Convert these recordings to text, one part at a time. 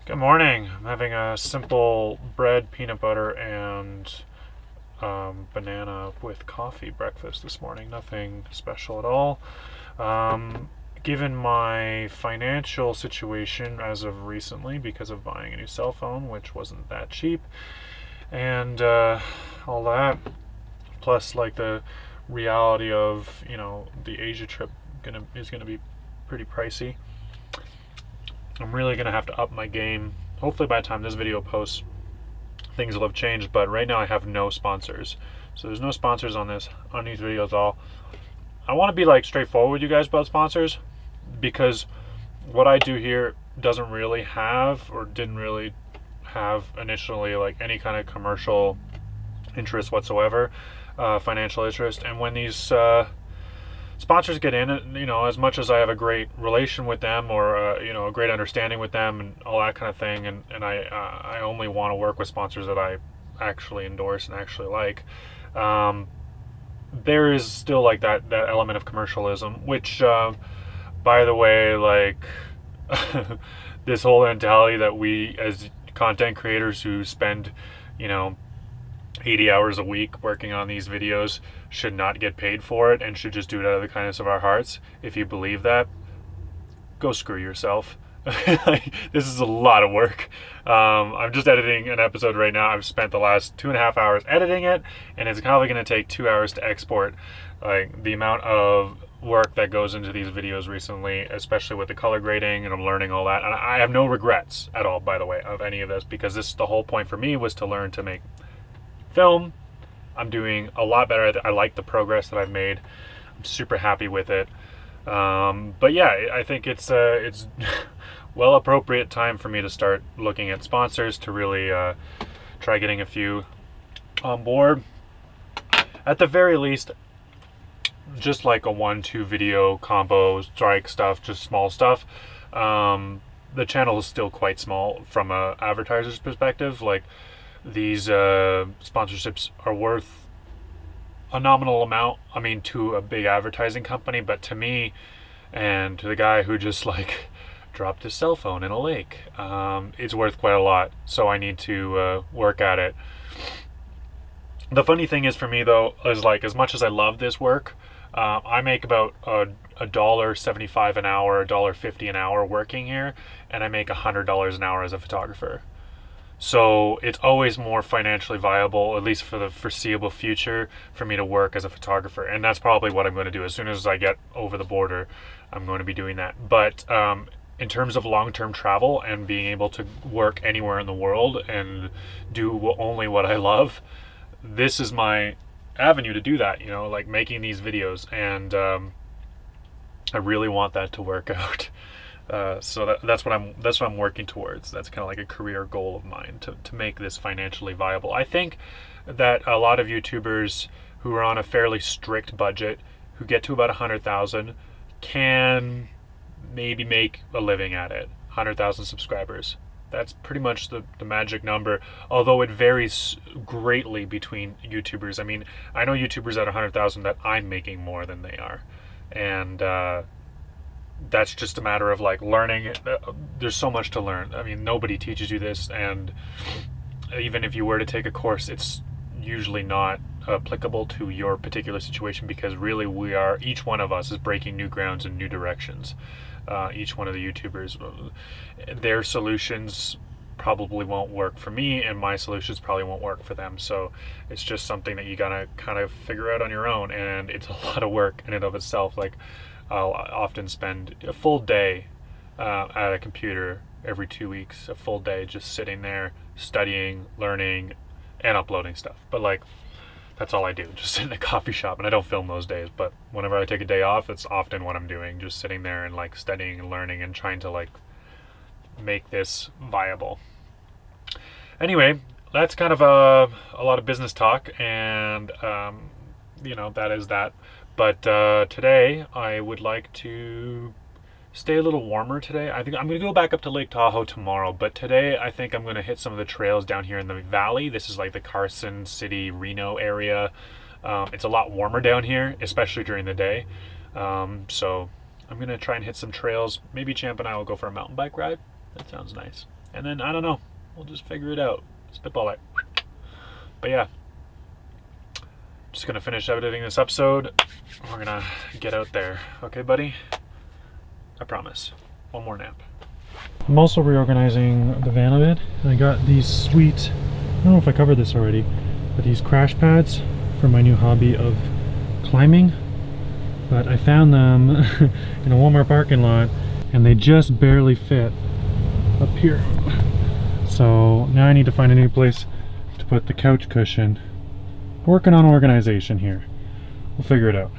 Good morning. I'm having a simple bread, peanut butter, and banana with coffee breakfast this morning. Nothing special at all. Um, Given my financial situation as of recently, because of buying a new cell phone, which wasn't that cheap, and all that, plus like the reality of the Asia trip is gonna be pretty pricey. I'm really gonna have to up my game. Hopefully, by the time this video posts, things will have changed. But right now, I have no sponsors, so there's no sponsors on these videos at all. I want to be like straightforward with you guys about sponsors because what I do here doesn't really have or didn't really have initially like any kind of commercial interest whatsoever, financial interest. And when these sponsors get in, as much as I have a great relation with them or a great understanding with them and all that kind of thing, and I only want to work with sponsors that I actually endorse and actually like. There is still like that element of commercialism, which, by the way, like this whole mentality that we as content creators who spend, you know, 80 hours a week working on these videos should not get paid for it and should just do it out of the kindness of our hearts. If you believe that, go screw yourself. Like, this is a lot of work. I'm just editing an episode right now. I've spent the last 2.5 hours editing it, and it's probably going to take 2 hours to export. Like the amount of work that goes into these videos recently, especially with the color grading, and I'm learning all that. And I have no regrets at all, by the way, of any of this, because the whole point for me was to learn to make film. I'm doing a lot better. I like the progress that I've made. I'm super happy with it. But yeah, I think it's well appropriate time for me to start looking at sponsors to really try getting a few on board. At the very least, just like a 1-2 video combo strike stuff, just small stuff. The channel is still quite small from a advertiser's perspective. Like, these sponsorships are worth a nominal amount, I mean, to a big advertising company, but to me and to the guy who just like dropped his cell phone in a lake, it's worth quite a lot. So I need to work at it. The funny thing is for me though, is like, as much as I love this work, I make about $1.75 an hour, $1.50 an hour working here, and I make $100 an hour as a photographer. So it's always more financially viable, at least for the foreseeable future, for me to work as a photographer. And that's probably what I'm going to do. As soon as I get over the border, I'm going to be doing that. But in terms of long-term travel and being able to work anywhere in the world and do only what I love, this is my avenue to do that, like making these videos. And I really want that to work out. So that's what I'm working towards. That's kind of like a career goal of mine, to make this financially viable. I think that a lot of YouTubers who are on a fairly strict budget, who get to about 100,000, can maybe make a living at it. 100,000 subscribers. That's pretty much the magic number, although it varies greatly between YouTubers. I mean, I know YouTubers at 100,000 that I'm making more than they are, and that's just a matter of like learning. There's so much to learn. I mean, nobody teaches you this, and even if you were to take a course, it's usually not applicable to your particular situation, because really each one of us is breaking new grounds in new directions. Each one of the YouTubers, their solutions probably won't work for me, and my solutions probably won't work for them. So it's just something that you gotta kind of figure out on your own, and it's a lot of work in and of itself. Like, I'll often spend a full day at a computer every 2 weeks, a full day just sitting there studying, learning, and uploading stuff. But like, that's all I do, just sit in a coffee shop. And I don't film those days, but whenever I take a day off, it's often what I'm doing, just sitting there and like studying and learning and trying to like make this viable. Anyway, that's kind of a lot of business talk, and that is that. But today I would like to stay a little warmer today. I think I'm going to go back up to Lake Tahoe tomorrow, but today I think I'm going to hit some of the trails down here in the valley. This is like the Carson City, Reno area. It's a lot warmer down here, especially during the day. So I'm going to try and hit some trails. Maybe Champ and I will go for a mountain bike ride. That sounds nice. And then, I don't know, we'll just figure it out. Spitball it. But yeah, just gonna finish editing this episode. We're gonna get out there. Okay, buddy? I promise. One more nap. I'm also reorganizing the van a bit. I got these sweet, I don't know if I covered this already, but these crash pads for my new hobby of climbing. But I found them in a Walmart parking lot and they just barely fit up here. So now I need to find a new place to put the couch cushion. Working on organization here. We'll figure it out.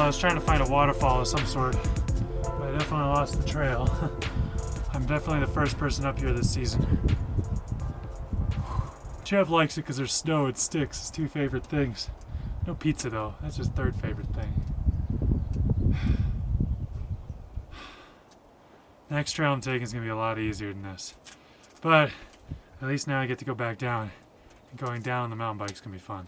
was trying to find a waterfall of some sort, but I definitely lost the trail. I'm definitely the first person up here this season. Chev likes it because there's snow and sticks. His two favorite things. No pizza though. That's his third favorite thing. Next trail I'm taking is going to be a lot easier than this. But at least now I get to go back down. And going down on the mountain bike is going to be fun.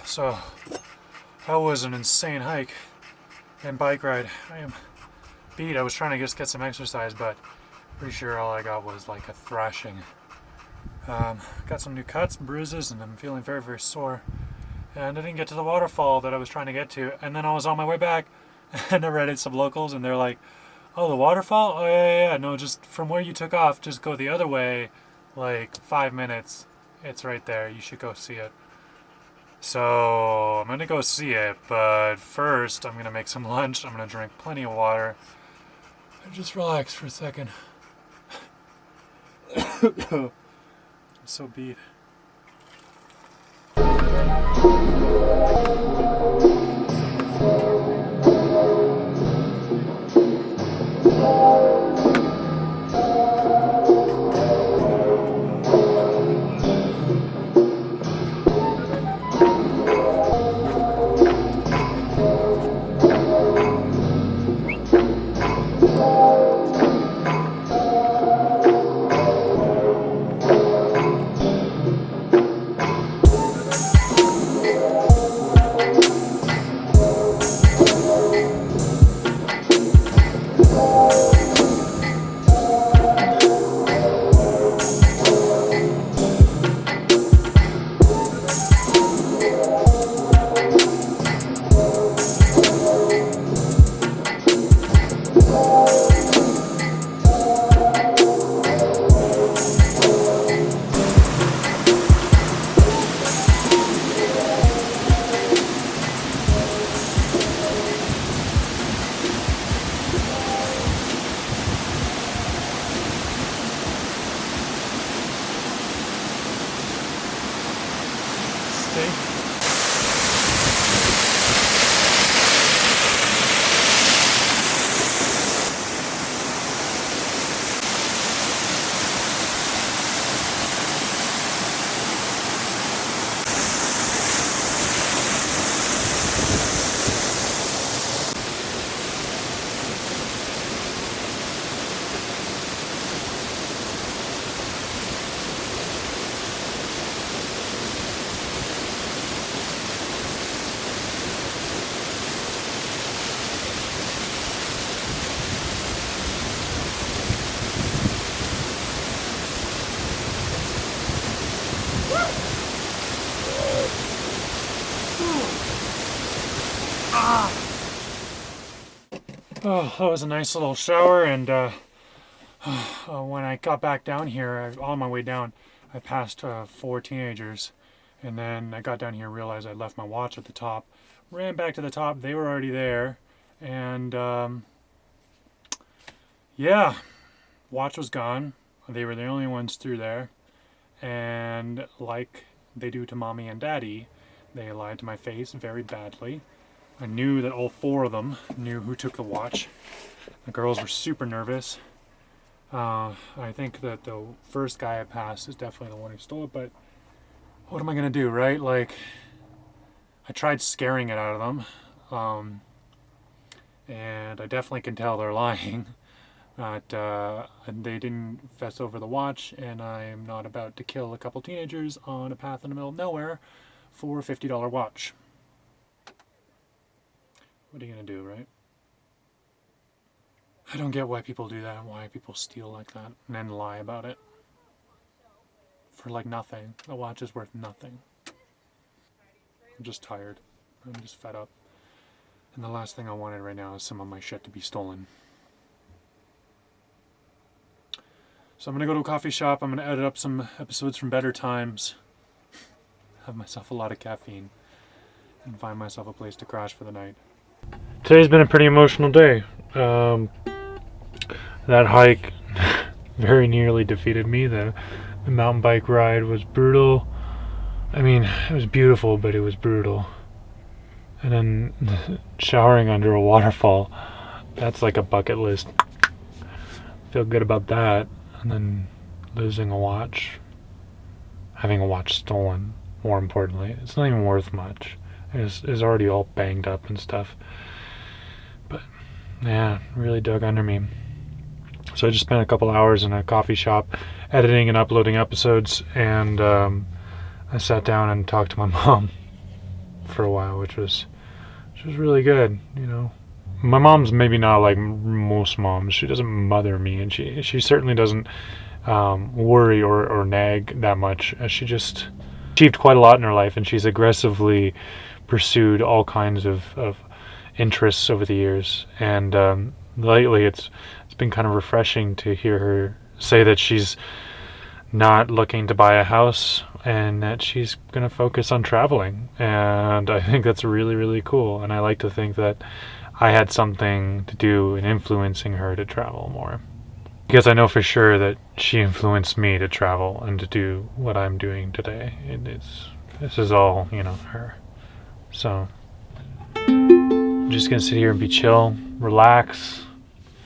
So, that was an insane hike and bike ride. I am beat. I was trying to just get some exercise, but pretty sure all I got was like a thrashing. Got some new cuts and bruises, and I'm feeling very, very sore. And I didn't get to the waterfall that I was trying to get to, and then I was on my way back, and I ran into some locals, and they're like, "Oh, the waterfall? Oh yeah, no, just from where you took off, just go the other way, like 5 minutes. It's right there. You should go see it." So I'm gonna go see it, but first I'm gonna make some lunch. I'm gonna drink plenty of water and just relax for a second. I'm so beat. Oh, that was a nice little shower, and when I got back down here, on my way down, I passed 4 teenagers, and then I got down here, realized I'd left my watch at the top, ran back to the top, they were already there, and yeah, watch was gone. They were the only ones through there, and like they do to mommy and daddy, they lied to my face very badly. I knew that all 4 of them knew who took the watch. The girls were super nervous. I think that the first guy I passed is definitely the one who stole it, but what am I gonna do, right? Like, I tried scaring it out of them, and I definitely can tell they're lying. But they didn't fess over the watch, and I am not about to kill a couple teenagers on a path in the middle of nowhere for a $50 watch. What are you gonna do, right? I don't get why people do that, why people steal like that, and then lie about it. For like nothing. The watch is worth nothing. I'm just tired. I'm just fed up. And the last thing I wanted right now is some of my shit to be stolen. So I'm gonna go to a coffee shop, I'm gonna edit up some episodes from Better Times, have myself a lot of caffeine, and find myself a place to crash for the night. Today's been a pretty emotional day. That hike very nearly defeated me. The mountain bike ride was brutal. I mean, it was beautiful, but it was brutal. And then showering under a waterfall, that's like a bucket list. Feel good about that. And then losing a watch, having a watch stolen, more importantly. It's not even worth much. It's already all banged up and stuff. But yeah, really dug under me. So I just spent a couple hours in a coffee shop editing and uploading episodes, and I sat down and talked to my mom for a while, which was really good, you know. My mom's maybe not like most moms. She doesn't mother me, and she certainly doesn't worry or nag that much. She just achieved quite a lot in her life, and she's aggressively pursued all kinds of interests over the years. And lately, it's been kind of refreshing to hear her say that she's not looking to buy a house and that she's going to focus on traveling. And I think that's really, really cool. And I like to think that I had something to do in influencing her to travel more. Because I know for sure that she influenced me to travel and to do what I'm doing today. This is all, you know, her. So I'm just going to sit here and be chill, relax,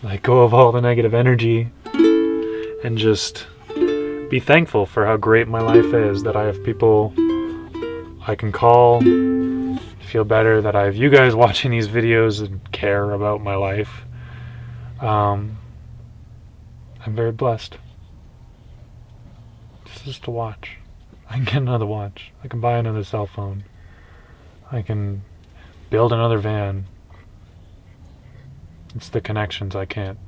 let go of all the negative energy, and just be thankful for how great my life is, that I have people I can call, feel better, that I have you guys watching these videos and care about my life. I'm very blessed. It's just a watch. I can get another watch. I can buy another cell phone. I can build another van. It's the connections I can't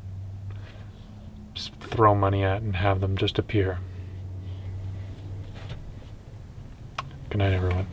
just throw money at and have them just appear. Good night, everyone.